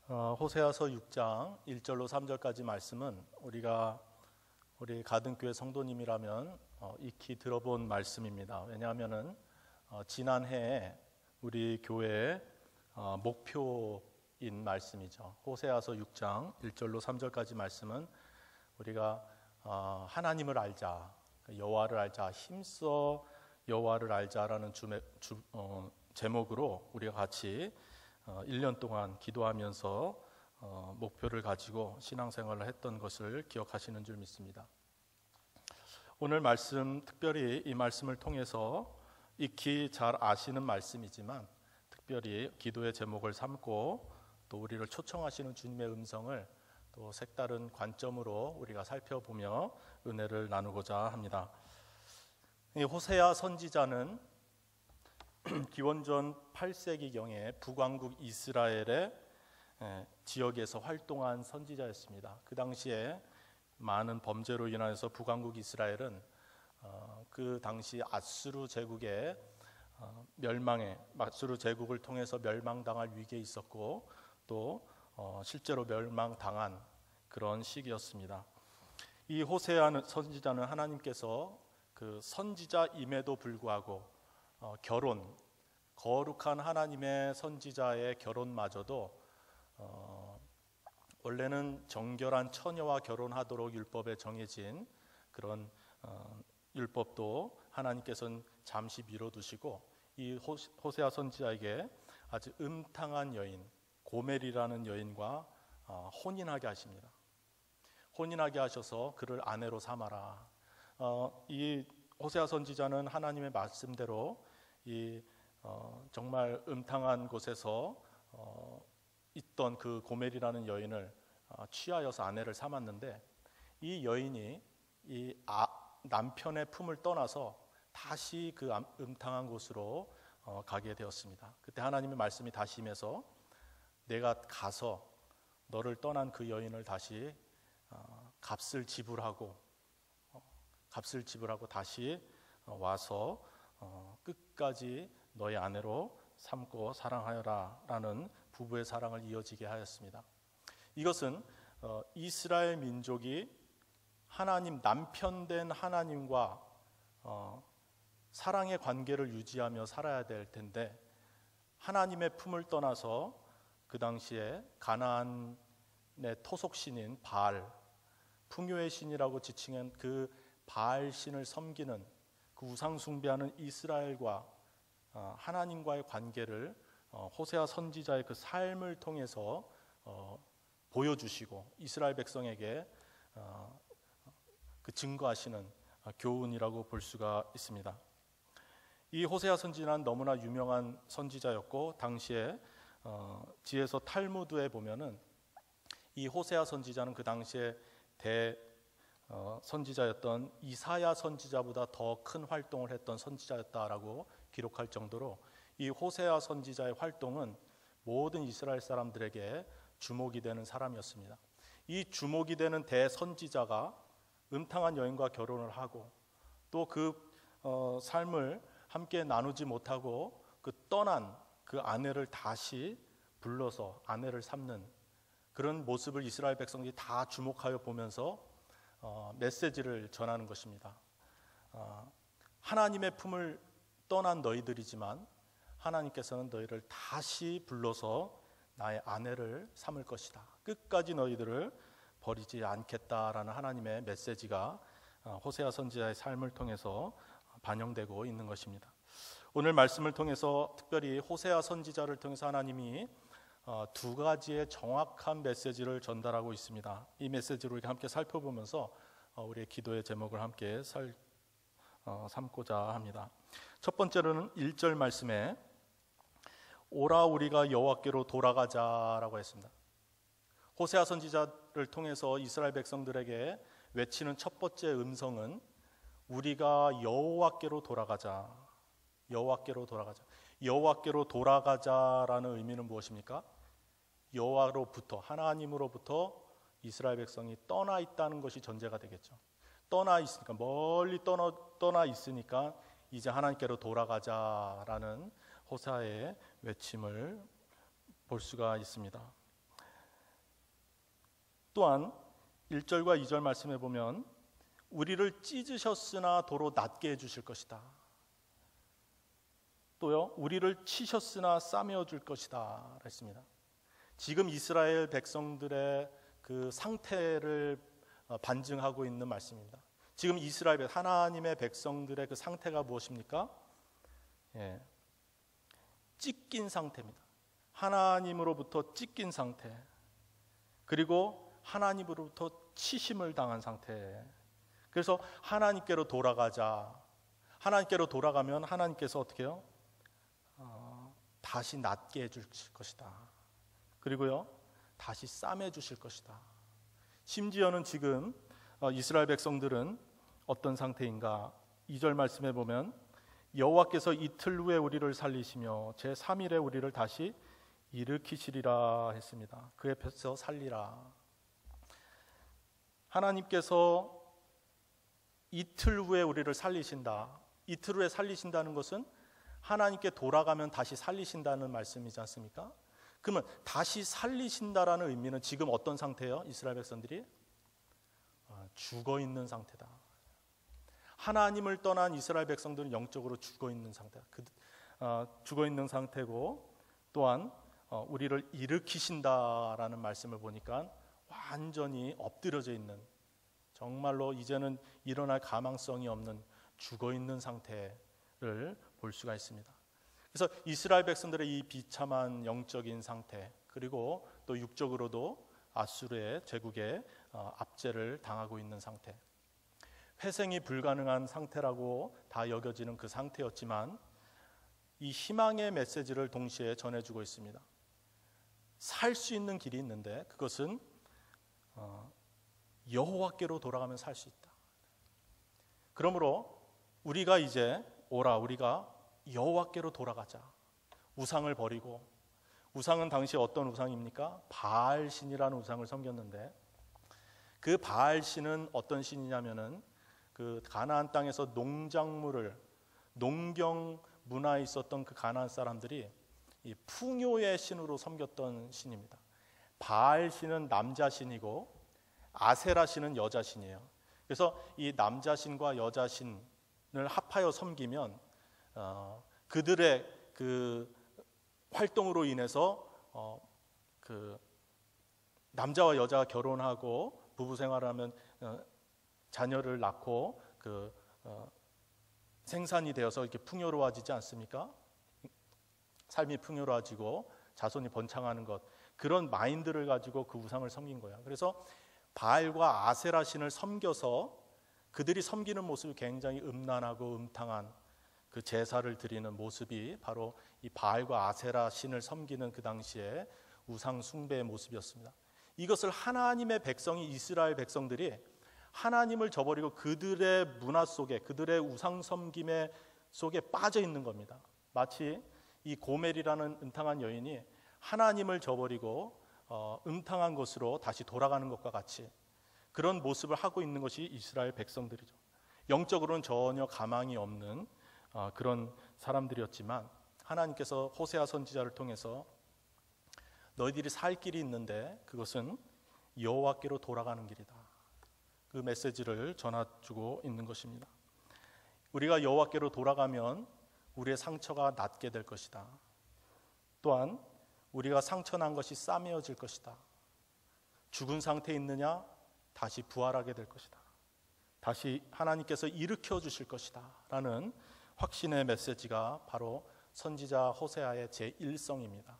호세아서 6장 1절로 3절까지 말씀은 우리 가든교회 성도님이라면 익히 들어본 말씀입니다. 왜냐하면은 지난해에 우리 교회의 목표인 말씀이죠. 호세아서 6장 1절로 3절까지 말씀은 우리가 하나님을 알자, 여호와를 알자, 힘써 여호와를 알자라는 제목으로 우리가 같이 1년 동안 기도하면서 목표를 가지고 신앙생활을 했던 것을 기억하시는 줄 믿습니다. 오늘 말씀, 특별히 이 말씀을 통해서 익히 잘 아시는 말씀이지만 특별히 기도의 제목을 삼고 또 우리를 초청하시는 주님의 음성을 또 색다른 관점으로 우리가 살펴보며 은혜를 나누고자 합니다. 이 호세아 선지자는 기원전 8세기경에 북왕국 이스라엘의 지역에서 활동한 선지자였습니다. 그 당시에 많은 범죄로 인하여서 북왕국 이스라엘은 그 당시 아수르 제국의 아수르 제국을 통해서 멸망당할 위기에 있었고 또 실제로 멸망당한 그런 시기였습니다. 이 호세아 선지자는 하나님께서 그 선지자임에도 불구하고 거룩한 하나님의 선지자의 결혼마저도 원래는 정결한 처녀와 결혼하도록 율법에 정해진 그런 율법도 하나님께서는 잠시 미뤄두시고 이 호세아 선지자에게 아주 음탕한 여인 고멜이라는 여인과 혼인하게 하십니다. 혼인하게 하셔서 그를 아내로 삼아라. 이 호세아 선지자는 하나님의 말씀대로 정말 음탕한 곳에서 있던 그 고멜이라는 여인을 취하여서 아내를 삼았는데 이 여인이 남편의 품을 떠나서 다시 그 음탕한 곳으로 가게 되었습니다. 그때 하나님의 말씀이 다시 임해서 내가 가서 너를 떠난 그 여인을 다시 값을 지불하고 다시 와서 끝까지 너의 아내로 삼고 사랑하여라 라는 부부의 사랑을 이어지게 하였습니다. 이것은 이스라엘 민족이 남편된 하나님과 사랑의 관계를 유지하며 살아야 될 텐데 하나님의 품을 떠나서 그 당시에 가나안의 토속신인 바알, 풍요의 신이라고 지칭한 그 바알 신을 섬기는 그 우상 숭배하는 이스라엘과 하나님과의 관계를 호세아 선지자의 그 삶을 통해서 보여주시고 이스라엘 백성에게 그 증거하시는 교훈이라고 볼 수가 있습니다. 이 호세아 선지자는 너무나 유명한 선지자였고 당시에 지에서 탈무드에 보면은 이 호세아 선지자는 그 당시에 선지자였던 이사야 선지자보다 더 큰 활동을 했던 선지자였다라고 기록할 정도로 이 호세아 선지자의 활동은 모든 이스라엘 사람들에게 주목이 되는 사람이었습니다. 이 주목이 되는 대선지자가 음탕한 여인과 결혼을 하고 또 그 삶을 함께 나누지 못하고 떠난 그 아내를 다시 불러서 아내를 삼는 그런 모습을 이스라엘 백성들이 다 주목하여 보면서 메시지를 전하는 것입니다. 하나님의 품을 떠난 너희들이지만 하나님께서는 너희를 다시 불러서 나의 아내를 삼을 것이다. 끝까지 너희들을 버리지 않겠다라는 하나님의 메시지가 호세아 선지자의 삶을 통해서 반영되고 있는 것입니다. 오늘 말씀을 통해서 특별히 호세아 선지자를 통해서 하나님이 두 가지의 정확한 메시지를 전달하고 있습니다. 이 메시지를 우리가 함께 살펴보면서 우리의 기도의 제목을 함께 삼고자 합니다. 첫 번째로는 1절 말씀에 오라 우리가 여호와께로 돌아가자라고 했습니다. 호세아 선지자를 통해서 이스라엘 백성들에게 외치는 첫 번째 음성은 우리가 여호와께로 돌아가자. 여호와께로 돌아가자. 여호와께로 돌아가자라는 의미는 무엇입니까? 여호와로부터 하나님으로부터 이스라엘 백성이 떠나 있다는 것이 전제가 되겠죠. 떠나 있으니까 멀리 떠나 있으니까 이제 하나님께로 돌아가자라는 호세아의 외침을 볼 수가 있습니다. 또한 1절과 2절 말씀해 보면 우리를 찢으셨으나 도로 낫게 해주실 것이다. 또요, 우리를 치셨으나 싸매어 줄 것이다 했습니다. 지금 이스라엘 백성들의 그 상태를 반증하고 있는 말씀입니다. 지금 이스라엘 하나님의 백성들의 그 상태가 무엇입니까? 찢긴 상태입니다. 하나님으로부터 찢긴 상태, 그리고 하나님으로부터 치심을 당한 상태. 그래서 하나님께로 돌아가자. 하나님께로 돌아가면 하나님께서 어떻게 해요? 다시 낫게 해줄 것이다. 그리고요, 다시 싸매 주실 것이다. 심지어는 지금 이스라엘 백성들은 어떤 상태인가? 2절 말씀해 보면 여호와께서 이틀 후에 우리를 살리시며 제3일에 우리를 다시 일으키시리라 했습니다. 그에 펴서 살리라. 하나님께서 이틀 후에 우리를 살리신다. 이틀 후에 살리신다는 것은 하나님께 돌아가면 다시 살리신다는 말씀이지 않습니까? 그러면 다시 살리신다라는 의미는 지금 어떤 상태예요? 이스라엘 백성들이 죽어 있는 상태다. 하나님을 떠난 이스라엘 백성들은 영적으로 죽어 있는 상태다. 죽어 있는 상태고, 또한 우리를 일으키신다라는 말씀을 보니까 완전히 엎드려져 있는, 정말로 이제는 일어날 가망성이 없는 죽어 있는 상태를 볼 수가 있습니다. 그래서 이스라엘 백성들의 이 비참한 영적인 상태, 그리고 또 육적으로도 아수르의 제국의 압제를 당하고 있는 상태, 회생이 불가능한 상태라고 다 여겨지는 그 상태였지만 이 희망의 메시지를 동시에 전해주고 있습니다. 살 수 있는 길이 있는데 그것은 여호와께로 돌아가면 살 수 있다. 그러므로 우리가 이제 우리가 여호와께로 돌아가자. 우상을 버리고, 우상은 당시 어떤 우상입니까? 바알 신이라는 우상을 섬겼는데, 그 바알 신은 어떤 신이냐면은 그 가나안 땅에서 농경 문화에 있었던 그 가나안 사람들이 이 풍요의 신으로 섬겼던 신입니다. 바알 신은 남자 신이고 아세라 신은 여자 신이에요. 그래서 이 남자 신과 여자 신을 합하여 섬기면 그들의 그 활동으로 인해서 그 남자와 여자가 결혼하고 부부 생활하면 자녀를 낳고 생산이 되어서 이렇게 풍요로워지지 않습니까? 삶이 풍요로워지고 자손이 번창하는 것, 그런 마인드를 가지고 그 우상을 섬긴 거예요. 그래서 바알과 아세라 신을 섬겨서 그들이 섬기는 모습이 굉장히 음란하고 음탕한 그 제사를 드리는 모습이 바로 이 바알과 아세라 신을 섬기는 그 당시에 우상 숭배의 모습이었습니다. 이것을 하나님의 백성이, 이스라엘 백성들이 하나님을 저버리고 그들의 문화 속에, 그들의 우상 섬김의 속에 빠져 있는 겁니다. 마치 이 고멜이라는 음탕한 여인이 하나님을 저버리고 음탕한 것으로 다시 돌아가는 것과 같이 그런 모습을 하고 있는 것이 이스라엘 백성들이죠. 영적으로는 전혀 가망이 없는 그런 사람들이었지만 하나님께서 호세아 선지자를 통해서 너희들이 살 길이 있는데 그것은 여호와께로 돌아가는 길이다. 그 메시지를 전해주고 있는 것입니다. 우리가 여호와께로 돌아가면 우리의 상처가 낫게 될 것이다. 또한 우리가 상처난 것이 싸매어질 것이다. 죽은 상태에 있느냐? 다시 부활하게 될 것이다. 다시 하나님께서 일으켜 주실 것이다 라는 확신의 메시지가 바로 선지자 호세아의 제1성입니다.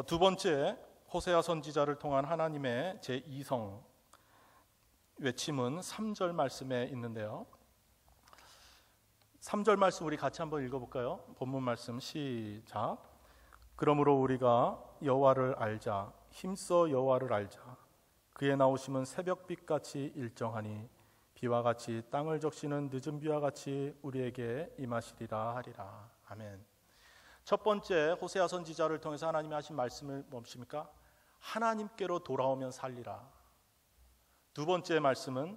두 번째, 호세아 선지자를 통한 하나님의 제2성 외침은 3절 말씀에 있는데요. 3절 말씀 우리 같이 한번 읽어볼까요? 본문 말씀 시작. 그러므로 우리가 여호와를 알자. 힘써 여호와를 알자. 그의 나오심은 새벽빛같이 일정하니 비와 같이 땅을 적시는 늦은 비와 같이 우리에게 임하시리라 하리라. 아멘. 첫 번째, 호세아 선지자를 통해서 하나님이 하신 말씀은 무엇입니까? 하나님께로 돌아오면 살리라. 두 번째 말씀은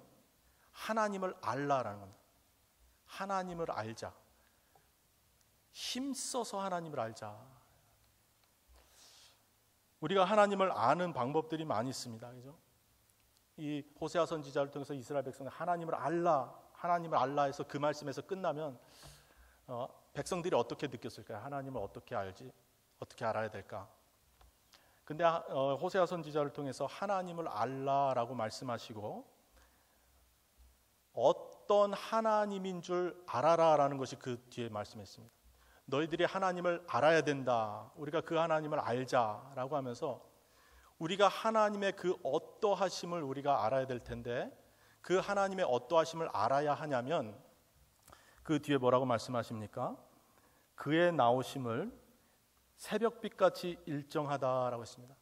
하나님을 알라라는 겁니다. 하나님을 알자. 힘써서 하나님을 알자. 우리가 하나님을 아는 방법들이 많이 있습니다. 그죠? 이 호세아 선지자를 통해서 이스라엘 백성들 하나님을 알라 해서 그 말씀에서 끝나면 백성들이 어떻게 느꼈을까요? 하나님을 어떻게 알지? 어떻게 알아야 될까? 근데 호세아 선지자를 통해서 하나님을 알라라고 말씀하시고 어떤 하나님인 줄 알아라라는 것이 그 뒤에 말씀했습니다. 너희들이 하나님을 알아야 된다. 우리가 그 하나님을 알자라고 하면서 우리가 하나님의 그 어떠하심을 우리가 알아야 될 텐데 그 하나님의 어떠하심을 알아야 하냐면 그 뒤에 뭐라고 말씀하십니까? 그의 나오심을 새벽빛같이 일정하다라고 했습니다.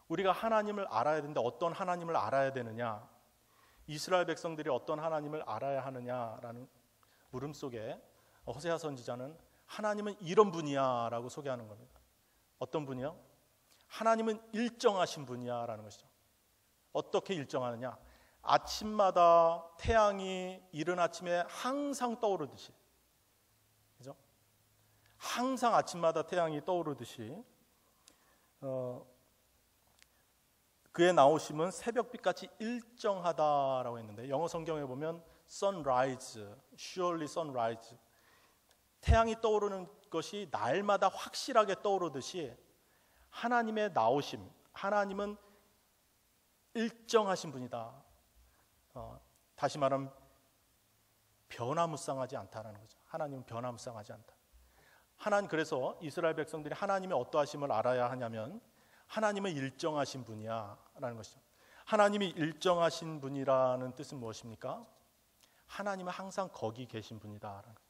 우리가 하나님을 알아야 되는데 어떤 하나님을 알아야 되느냐? 이스라엘 백성들이 어떤 하나님을 알아야 하느냐라는 물음 속에 호세아 선지자는 하나님은 이런 분이야 라고 소개하는 겁니다. 어떤 분이요? 하나님은 일정하신 분이야 라는 것이죠. 어떻게 일정하느냐? 아침마다 태양이 이른 아침에 항상 떠오르듯이, 그죠? 항상 아침마다 태양이 떠오르듯이 그의 나오심은 새벽빛같이 일정하다라고 했는데 영어 성경에 보면 sunrise, surely sunrise, 태양이 떠오르는 것이 날마다 확실하게 떠오르듯이 하나님의 나오심, 하나님은 일정하신 분이다. 다시 말하면 변화무쌍하지 않다라는 거죠. 하나님은 변화무쌍하지 않다. 그래서 이스라엘 백성들이 하나님의 어떠하심을 알아야 하냐면 하나님은 일정하신 분이야 라는 것이죠. 하나님이 일정하신 분이라는 뜻은 무엇입니까? 하나님은 항상 거기 계신 분이다 라는 거죠.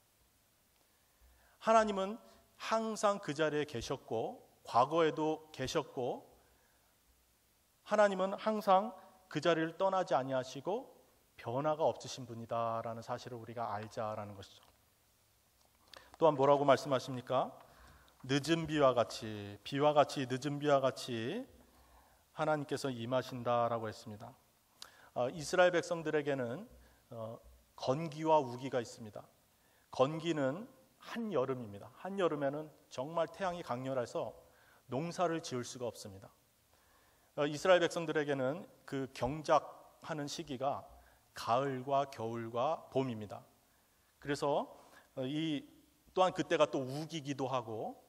하나님은 항상 그 자리에 계셨고 과거에도 계셨고 하나님은 항상 그 자리를 떠나지 아니하시고 변화가 없으신 분이다라는 사실을 우리가 알자라는 것이죠. 또한 뭐라고 말씀하십니까? 늦은 비와 같이 늦은 비와 같이 하나님께서 임하신다라고 했습니다. 이스라엘 백성들에게는 건기와 우기가 있습니다. 건기는 한여름입니다. 한여름에는 정말 태양이 강렬해서 농사를 지을 수가 없습니다. 이스라엘 백성들에게는 그 경작하는 시기가 가을과 겨울과 봄입니다. 그래서 또한 그때가 또 우기기도 하고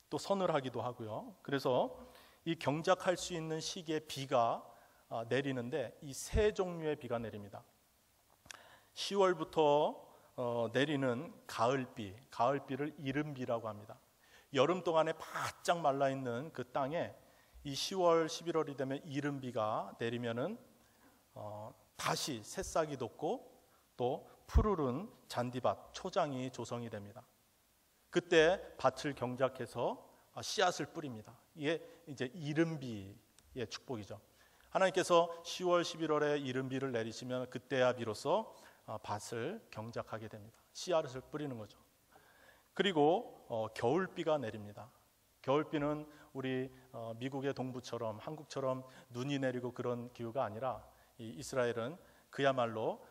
또 서늘하기도 하고요. 그래서 이 경작할 수 있는 시기에 비가 내리는데 이 세 종류의 비가 내립니다. 10월부터 내리는 가을비를 이른비라고 합니다. 여름 동안에 바짝 말라있는 그 땅에 이 10월, 11월이 되면 이른비가 내리면은 다시 새싹이 돋고 또 푸르른 잔디밭, 초장이 조성이 됩니다. 그때 밭을 경작해서 씨앗을 뿌립니다. 이게 이제 이른비의 축복이죠. 하나님께서 10월, 11월에 이른비를 내리시면 그때야 비로소 밭을 경작하게 됩니다. 씨앗을 뿌리는 거죠. 그리고 겨울비가 내립니다. 겨울비는 우리 미국의 동부처럼 한국처럼 눈이 내리고 그런 기후가 아니라 이 이스라엘은 그야말로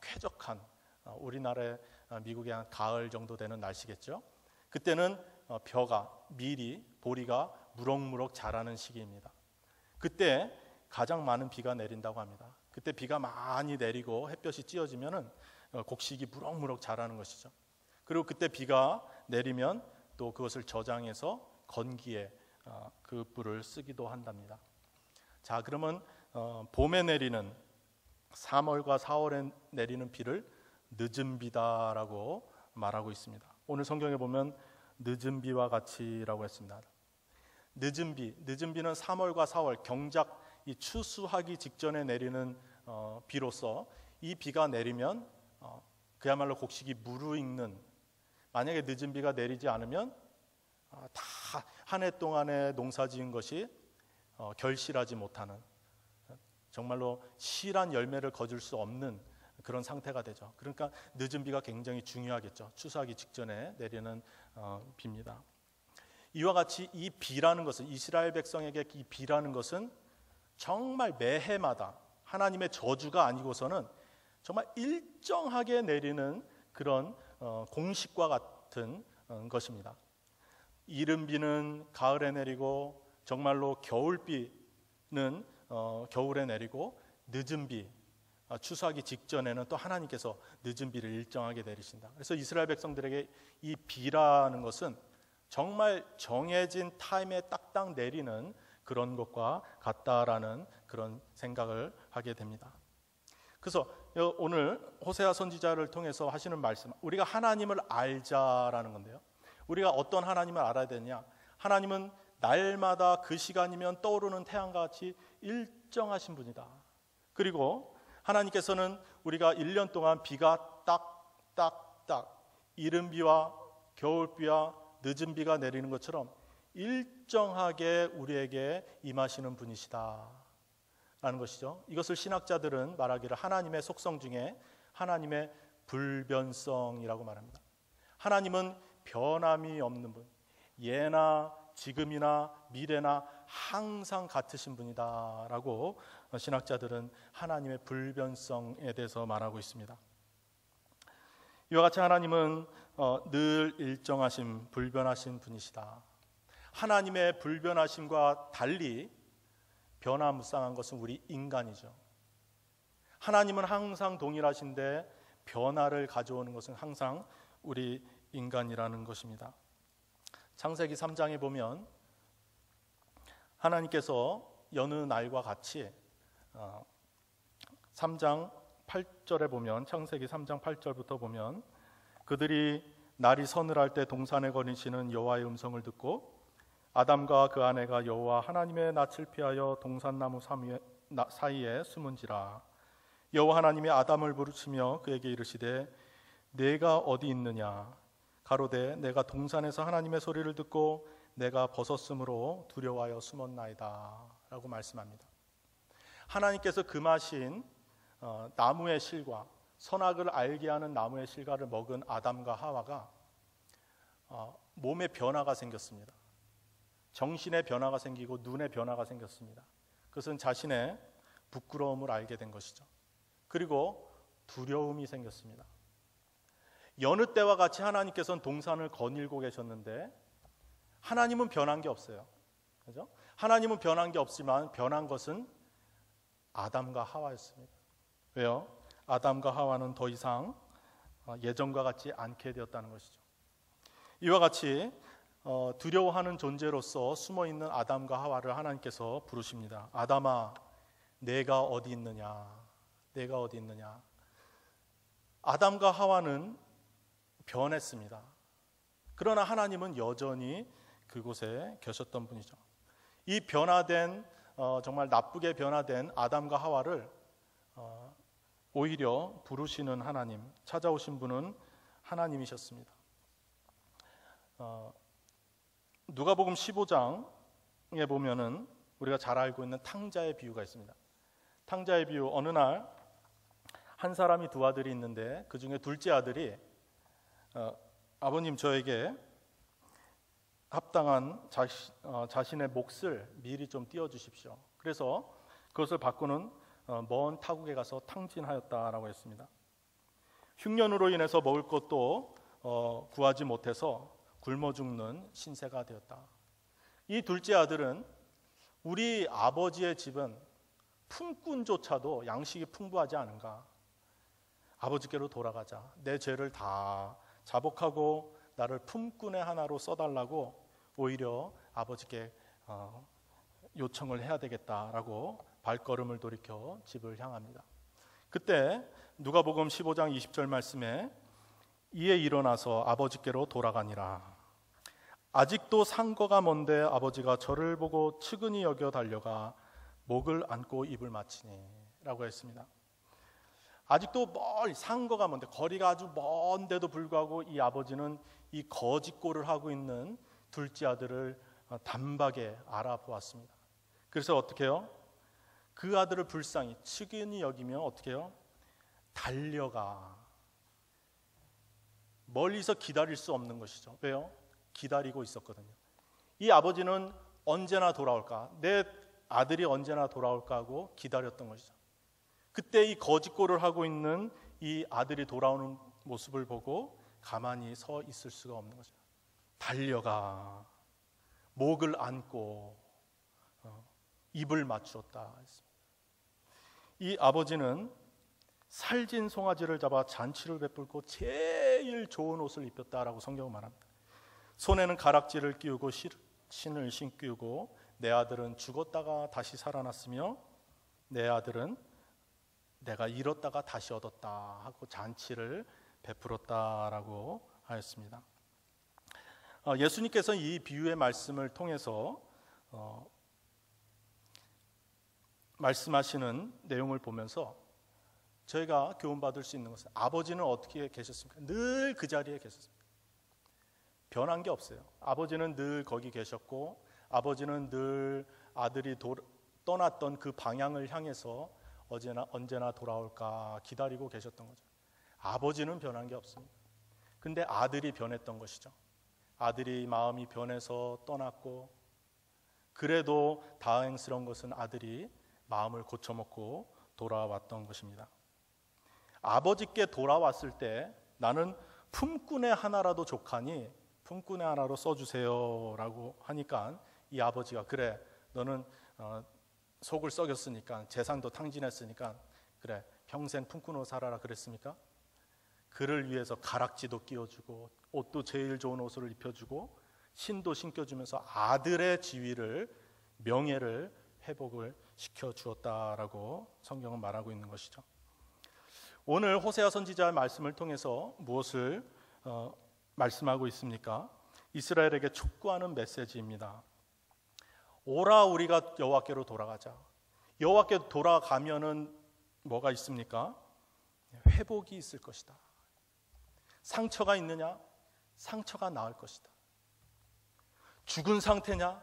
쾌적한 우리나라의 미국의 한 가을 정도 되는 날씨겠죠. 그때는 보리가 무럭무럭 자라는 시기입니다. 그때 가장 많은 비가 내린다고 합니다. 그때 비가 많이 내리고 햇볕이 찌어지면은 곡식이 무럭무럭 자라는 것이죠. 그리고 그때 비가 내리면 또 그것을 저장해서 건기에 그 뿔을 쓰기도 한답니다. 자, 그러면 봄에 내리는 3월과 4월에 내리는 비를 늦은 비다라고 말하고 있습니다. 오늘 성경에 보면 늦은 비와 같이라고 했습니다. 늦은 비는 3월과 4월 경작 이 추수하기 직전에 내리는 비로서 이 비가 내리면 그야말로 곡식이 무르익는, 만약에 늦은 비가 내리지 않으면 다 한 해 동안에 농사지은 것이 결실하지 못하는, 정말로 실한 열매를 거둘 수 없는 그런 상태가 되죠. 그러니까 늦은 비가 굉장히 중요하겠죠. 추수하기 직전에 내리는 비입니다. 이와 같이 이 비라는 것은, 이스라엘 백성에게 이 비라는 것은 정말 매해마다 하나님의 저주가 아니고서는 정말 일정하게 내리는 그런 공식과 같은 것입니다. 이른 비는 가을에 내리고 정말로 겨울비는 겨울에 내리고 늦은 비, 추수하기 직전에는 또 하나님께서 늦은 비를 일정하게 내리신다. 그래서 이스라엘 백성들에게 이 비라는 것은 정말 정해진 타임에 딱딱 내리는 그런 것과 같다라는 그런 생각을 하게 됩니다. 그래서 오늘 호세아 선지자를 통해서 하시는 말씀, 우리가 하나님을 알자라는 건데요. 우리가 어떤 하나님을 알아야 되냐? 하나님은 날마다 그 시간이면 떠오르는 태양과 같이 일정하신 분이다. 그리고 하나님께서는 우리가 1년 동안 비가 딱딱딱 이른 비와 겨울비와 늦은 비가 내리는 것처럼 일정하게 우리에게 임하시는 분이시다 라는 것이죠. 이것을 신학자들은 말하기를 하나님의 속성 중에 하나님의 불변성이라고 말합니다. 하나님은 변함이 없는 분, 예나 지금이나 미래나 항상 같으신 분이다 라고 신학자들은 하나님의 불변성에 대해서 말하고 있습니다. 이와 같이 하나님은 늘 일정하신 불변하신 분이시다. 하나님의 불변하심과 달리 변화무쌍한 것은 우리 인간이죠. 하나님은 항상 동일하신데 변화를 가져오는 것은 항상 우리 인간이라는 것입니다. 창세기 3장에 보면 하나님께서 여느 날과 같이 3장 8절에 보면, 창세기 3장 8절부터 보면, 그들이 날이 서늘할 때 동산에 거니시는 여호와의 음성을 듣고 아담과 그 아내가 여호와 하나님의 낯을 피하여 동산나무 사이에 숨은지라. 여호와 하나님이 아담을 부르시며 그에게 이르시되 내가 어디 있느냐? 가로되 내가 동산에서 하나님의 소리를 듣고 내가 벗었으므로 두려워하여 숨었나이다 라고 말씀합니다. 하나님께서 금하신 나무의 실과, 선악을 알게 하는 나무의 실과를 먹은 아담과 하와가 몸에 변화가 생겼습니다. 정신의 변화가 생기고 눈의 변화가 생겼습니다. 그것은 자신의 부끄러움을 알게 된 것이죠. 그리고 두려움이 생겼습니다. 여느 때와 같이 하나님께서는 동산을 거닐고 계셨는데 하나님은 변한 게 없어요. 그죠? 하나님은 변한 게 없지만 변한 것은 아담과 하와였습니다. 왜요? 아담과 하와는 더 이상 예전과 같지 않게 되었다는 것이죠. 이와 같이 두려워하는 존재로서 숨어있는 아담과 하와를 하나님께서 부르십니다. 아담아, 내가 어디 있느냐? 내가 어디 있느냐? 아담과 하와는 변했습니다. 그러나 하나님은 여전히 그곳에 계셨던 분이죠. 이 변화된 정말 나쁘게 변화된 아담과 하와를 오히려 부르시는 하나님, 찾아오신 분은 하나님이셨습니다. 누가복음 15장에 보면은 우리가 잘 알고 있는 탕자의 비유가 있습니다. 탕자의 비유, 어느 날 한 사람이 두 아들이 있는데 그 중에 둘째 아들이 아버님 저에게 합당한 자신의 몫을 미리 좀 띄워주십시오. 그래서 그것을 바꾸는 먼 타국에 가서 탕진하였다라고 했습니다. 흉년으로 인해서 먹을 것도 구하지 못해서 굶어 죽는 신세가 되었다. 이 둘째 아들은 우리 아버지의 집은 품꾼조차도 양식이 풍부하지 않은가? 아버지께로 돌아가자. 내 죄를 다 자복하고 나를 품꾼의 하나로 써달라고 오히려 아버지께 요청을 해야 되겠다라고 발걸음을 돌이켜 집을 향합니다. 그때 누가복음 15장 20절 말씀에 이에 일어나서 아버지께로 돌아가니라. 아직도 상거가 먼데 아버지가 저를 보고 측은히 여겨 달려가 목을 안고 입을 맞추니 라고 했습니다. 아직도 상거가 먼데, 거리가 아주 먼데도 불구하고 이 아버지는 이 거짓골을 하고 있는 둘째 아들을 단박에 알아보았습니다. 그래서 어떻게 해요? 그 아들을 불쌍히 측은히 여기며 어떻게 해요? 달려가. 멀리서 기다릴 수 없는 것이죠. 왜요? 기다리고 있었거든요. 이 아버지는 언제나 돌아올까? 내 아들이 언제나 돌아올까 하고 기다렸던 것이죠. 그때 이 거짓골을 하고 있는 이 아들이 돌아오는 모습을 보고 가만히 서 있을 수가 없는 거죠. 달려가, 목을 안고 입을 맞추었다 했습니다. 이 아버지는 살진 송아지를 잡아 잔치를 베풀고 제일 좋은 옷을 입혔다라고 성경은 말합니다. 손에는 가락지를 끼우고 신을 신기우고 내 아들은 죽었다가 다시 살아났으며 내 아들은 내가 잃었다가 다시 얻었다 하고 잔치를 베풀었다라고 하였습니다. 예수님께서 이 비유의 말씀을 통해서 말씀하시는 내용을 보면서 저희가 교훈받을 수 있는 것은 아버지는 어떻게 계셨습니까? 늘 그 자리에 계셨습니다. 변한 게 없어요. 아버지는 늘 거기 계셨고 아버지는 늘 아들이 떠났던 그 방향을 향해서 언제나 돌아올까 기다리고 계셨던 거죠. 아버지는 변한 게 없습니다. 근데 아들이 변했던 것이죠. 아들이 마음이 변해서 떠났고, 그래도 다행스러운 것은 아들이 마음을 고쳐먹고 돌아왔던 것입니다. 아버지께 돌아왔을 때 나는 품꾼의 하나라도 족하니 품꾼의 하나로 써주세요 라고 하니까 이 아버지가 그래 너는 속을 썩였으니까 재산도 탕진했으니까 그래 평생 품꾼으로 살아라 그랬습니까? 그를 위해서 가락지도 끼워주고 옷도 제일 좋은 옷을 입혀주고 신도 신겨주면서 아들의 지위를 명예를 회복을 시켜주었다라고 성경은 말하고 있는 것이죠. 오늘 호세아 선지자의 말씀을 통해서 무엇을 말씀하고 있습니까? 이스라엘에게 촉구하는 메시지입니다. 오라 우리가 여호와께로 돌아가자. 여호와께 돌아가면은 뭐가 있습니까? 회복이 있을 것이다. 상처가 있느냐? 상처가 나을 것이다. 죽은 상태냐?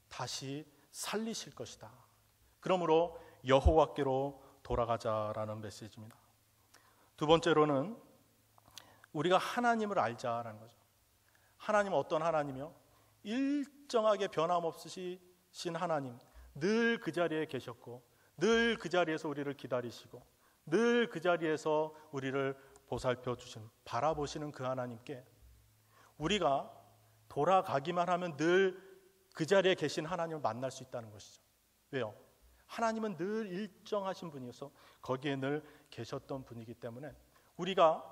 다시 살리실 것이다. 그러므로 여호와께로 돌아가자라는 메시지입니다. 두 번째로는 우리가 하나님을 알자라는 거죠. 하나님은 어떤 하나님이요? 일정하게 변함없으신 하나님, 늘 그 자리에 계셨고 늘 그 자리에서 우리를 기다리시고 늘 그 자리에서 우리를 보살펴 주시는, 바라보시는 그 하나님께 우리가 돌아가기만 하면 늘 그 자리에 계신 하나님을 만날 수 있다는 것이죠. 왜요? 하나님은 늘 일정하신 분이어서 거기에 늘 계셨던 분이기 때문에 우리가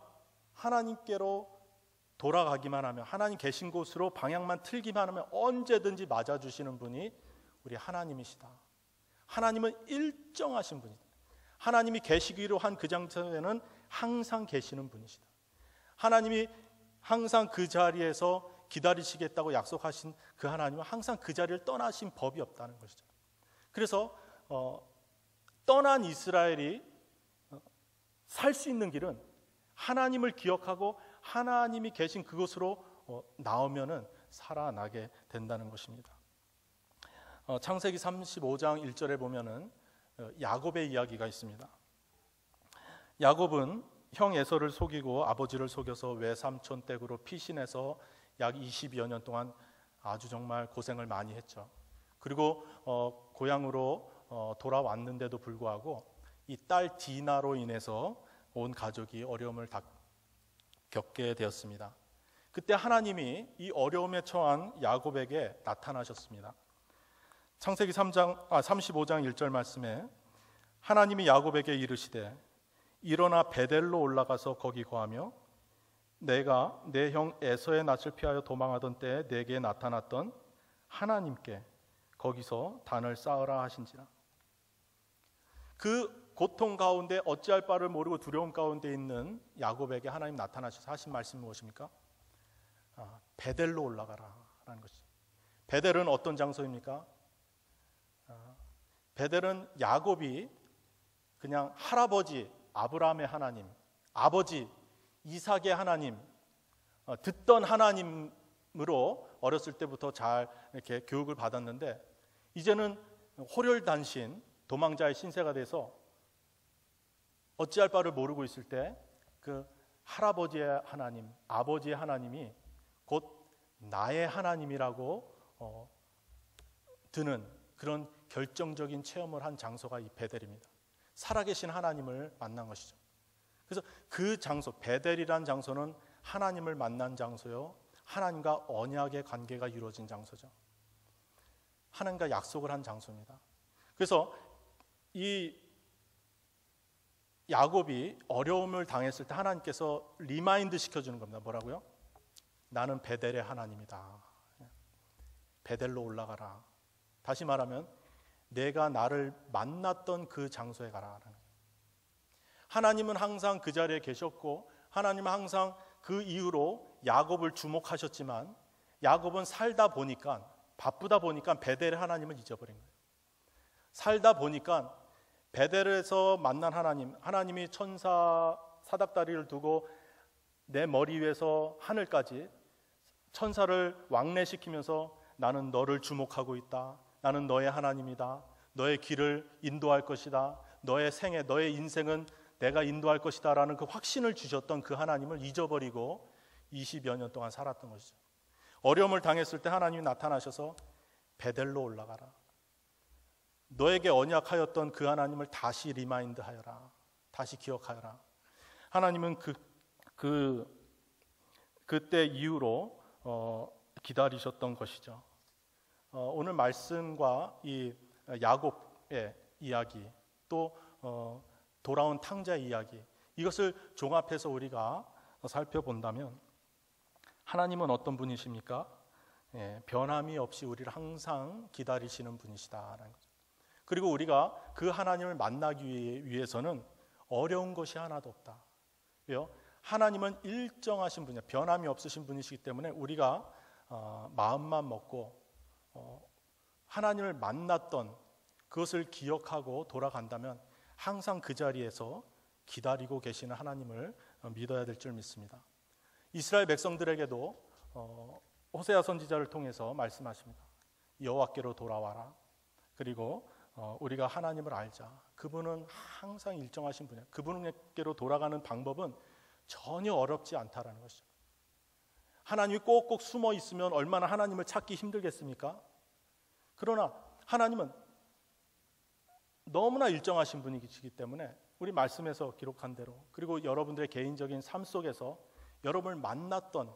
하나님께로 돌아가기만 하면, 하나님 계신 곳으로 방향만 틀기만 하면 언제든지 맞아주시는 분이 우리 하나님이시다. 하나님은 일정하신 분이다. 하나님이 계시기로 한 그 장소에는 항상 계시는 분이시다. 하나님이 항상 그 자리에서 기다리시겠다고 약속하신 그 하나님은 항상 그 자리를 떠나신 법이 없다는 것이죠. 그래서 떠난 이스라엘이 살 수 있는 길은 하나님을 기억하고 하나님이 계신 그곳으로 나오면은 살아나게 된다는 것입니다. 창세기 35장 1절에 보면은 야곱의 이야기가 있습니다. 야곱은 형 에서를 속이고 아버지를 속여서 외삼촌 댁으로 피신해서 약 20여 년 동안 아주 정말 고생을 많이 했죠. 그리고 고향으로 돌아왔는데도 불구하고 이 딸 디나로 인해서 온 가족이 어려움을 겪게 되었습니다. 그때 하나님이 이 어려움에 처한 야곱에게 나타나셨습니다. 창세기 35장 1절 말씀에 하나님이 야곱에게 이르시되 일어나 베델로 올라가서 거기 거하며 내가 내 형 에서의 낯을 피하여 도망하던 때에 내게 나타났던 하나님께 거기서 단을 쌓으라 하신지라. 그 고통 가운데 어찌할 바를 모르고 두려움 가운데 있는 야곱에게 하나님 나타나셔서 하신 말씀이 무엇입니까? 베델로 올라가라 라는 것이죠. 베델은 어떤 장소입니까? 베델은 야곱이 그냥 할아버지 아브라함의 하나님, 아버지 이삭의 하나님, 듣던 하나님으로 어렸을 때부터 잘 이렇게 교육을 받았는데 이제는 호렬단신 도망자의 신세가 돼서 어찌할 바를 모르고 있을 때 그 할아버지의 하나님, 아버지의 하나님이 곧 나의 하나님이라고 드는 그런 결정적인 체험을 한 장소가 이 베델입니다. 살아계신 하나님을 만난 것이죠. 그래서 그 장소, 베델이란 장소는 하나님을 만난 장소요, 하나님과 언약의 관계가 이루어진 장소죠. 하나님과 약속을 한 장소입니다. 그래서 이 야곱이 어려움을 당했을 때 하나님께서 리마인드 시켜주는 겁니다. 뭐라고요? 나는 베델의 하나님이다. 베델로 올라가라. 다시 말하면 내가 나를 만났던 그 장소에 가라. 하나님은 항상 그 자리에 계셨고 하나님은 항상 그 이후로 야곱을 주목하셨지만 야곱은 살다 보니까 바쁘다 보니까 베델의 하나님을 잊어버린 거예요. 살다 보니까 베델에서 만난 하나님이 천사 사닥다리를 두고 내 머리 위에서 하늘까지 천사를 왕래시키면서 나는 너를 주목하고 있다. 나는 너의 하나님이다. 너의 길을 인도할 것이다. 너의 생애, 너의 인생은 내가 인도할 것이다 라는 그 확신을 주셨던 그 하나님을 잊어버리고 20여 년 동안 살았던 것이죠. 어려움을 당했을 때 하나님이 나타나셔서 베델로 올라가라. 너에게 언약하였던 그 하나님을 다시 리마인드하여라. 다시 기억하여라. 하나님은 그때 이후로 기다리셨던 것이죠. 오늘 말씀과 이 야곱의 이야기 또 돌아온 탕자의 이야기 이것을 종합해서 우리가 살펴본다면 하나님은 어떤 분이십니까? 변함이 없이 우리를 항상 기다리시는 분이시다라는 거죠. 그리고 우리가 그 하나님을 만나기 위해서는 어려운 것이 하나도 없다. 왜요? 하나님은 일정하신 분이야. 변함이 없으신 분이시기 때문에 우리가 마음만 먹고 하나님을 만났던 그것을 기억하고 돌아간다면 항상 그 자리에서 기다리고 계시는 하나님을 믿어야 될 줄 믿습니다. 이스라엘 백성들에게도 호세아 선지자를 통해서 말씀하십니다. 여호와께로 돌아와라. 그리고 우리가 하나님을 알자. 그분은 항상 일정하신 분이야. 그분께로 돌아가는 방법은 전혀 어렵지 않다라는 것이죠. 하나님이 꼭꼭 숨어 있으면 얼마나 하나님을 찾기 힘들겠습니까? 그러나 하나님은 너무나 일정하신 분이시기 때문에 우리 말씀에서 기록한 대로 그리고 여러분들의 개인적인 삶 속에서 여러분을 만났던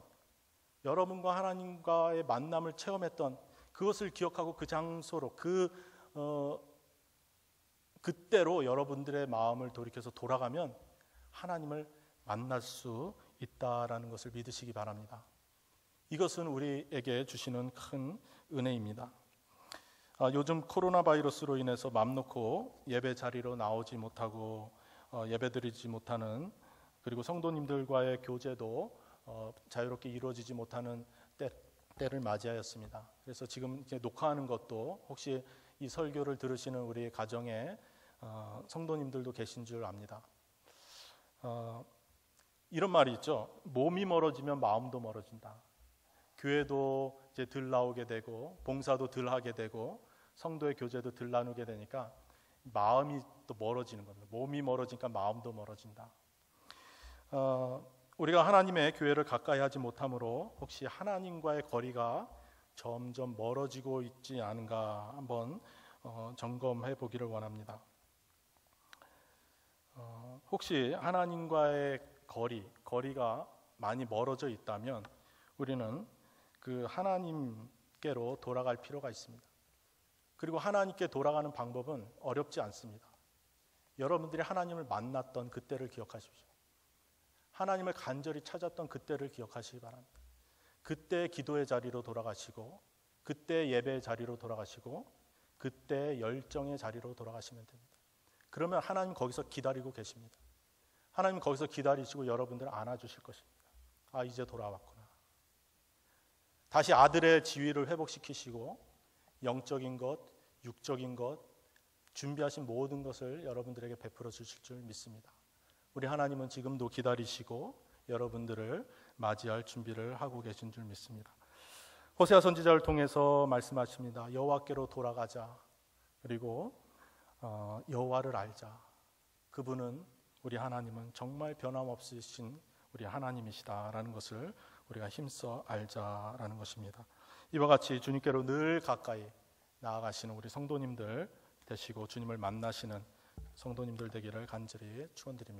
여러분과 하나님과의 만남을 체험했던 그것을 기억하고 그 장소로 그때로 여러분들의 마음을 돌이켜서 돌아가면 하나님을 만날 수 있다라는 것을 믿으시기 바랍니다. 이것은 우리에게 주시는 큰 은혜입니다. 요즘 코로나 바이러스로 인해서 맘 놓고 예배 자리로 나오지 못하고 예배드리지 못하는 그리고 성도님들과의 교제도 자유롭게 이루어지지 못하는 때를 맞이하였습니다. 그래서 지금 이제 녹화하는 것도 혹시 이 설교를 들으시는 우리 가정에 성도님들도 계신 줄 압니다. 이런 말이 있죠. 몸이 멀어지면 마음도 멀어진다. 교회도 이제 덜 나오게 되고 봉사도 덜 하게 되고 성도의 교제도 덜 나누게 되니까 마음이 또 멀어지는 겁니다. 몸이 멀어지니까 마음도 멀어진다. 우리가 하나님의 교회를 가까이 하지 못함으로 혹시 하나님과의 거리가 점점 멀어지고 있지 않은가 한번 점검해 보기를 원합니다. 혹시 하나님과의 거리가 많이 멀어져 있다면 우리는 그 하나님께로 돌아갈 필요가 있습니다. 그리고 하나님께 돌아가는 방법은 어렵지 않습니다. 여러분들이 하나님을 만났던 그때를 기억하십시오. 하나님을 간절히 찾았던 그때를 기억하시기 바랍니다. 그때 기도의 자리로 돌아가시고 그때 예배의 자리로 돌아가시고 그때 열정의 자리로 돌아가시면 됩니다. 그러면 하나님 거기서 기다리고 계십니다. 하나님 거기서 기다리시고 여러분들을 안아주실 것입니다. 아, 이제 돌아왔구나. 다시 아들의 지위를 회복시키시고 영적인 것, 육적인 것, 준비하신 모든 것을 여러분들에게 베풀어 주실 줄 믿습니다. 우리 하나님은 지금도 기다리시고 여러분들을 맞이할 준비를 하고 계신 줄 믿습니다. 호세아 선지자를 통해서 말씀하십니다. 여호와께로 돌아가자. 그리고 여호와를 알자. 그분은 우리 하나님은 정말 변함없으신 우리 하나님이시다라는 것을 우리가 힘써 알자라는 것입니다. 이와 같이 주님께로 늘 가까이 나아가시는 우리 성도님들 되시고 주님을 만나시는 성도님들 되기를 간절히 축원드립니다.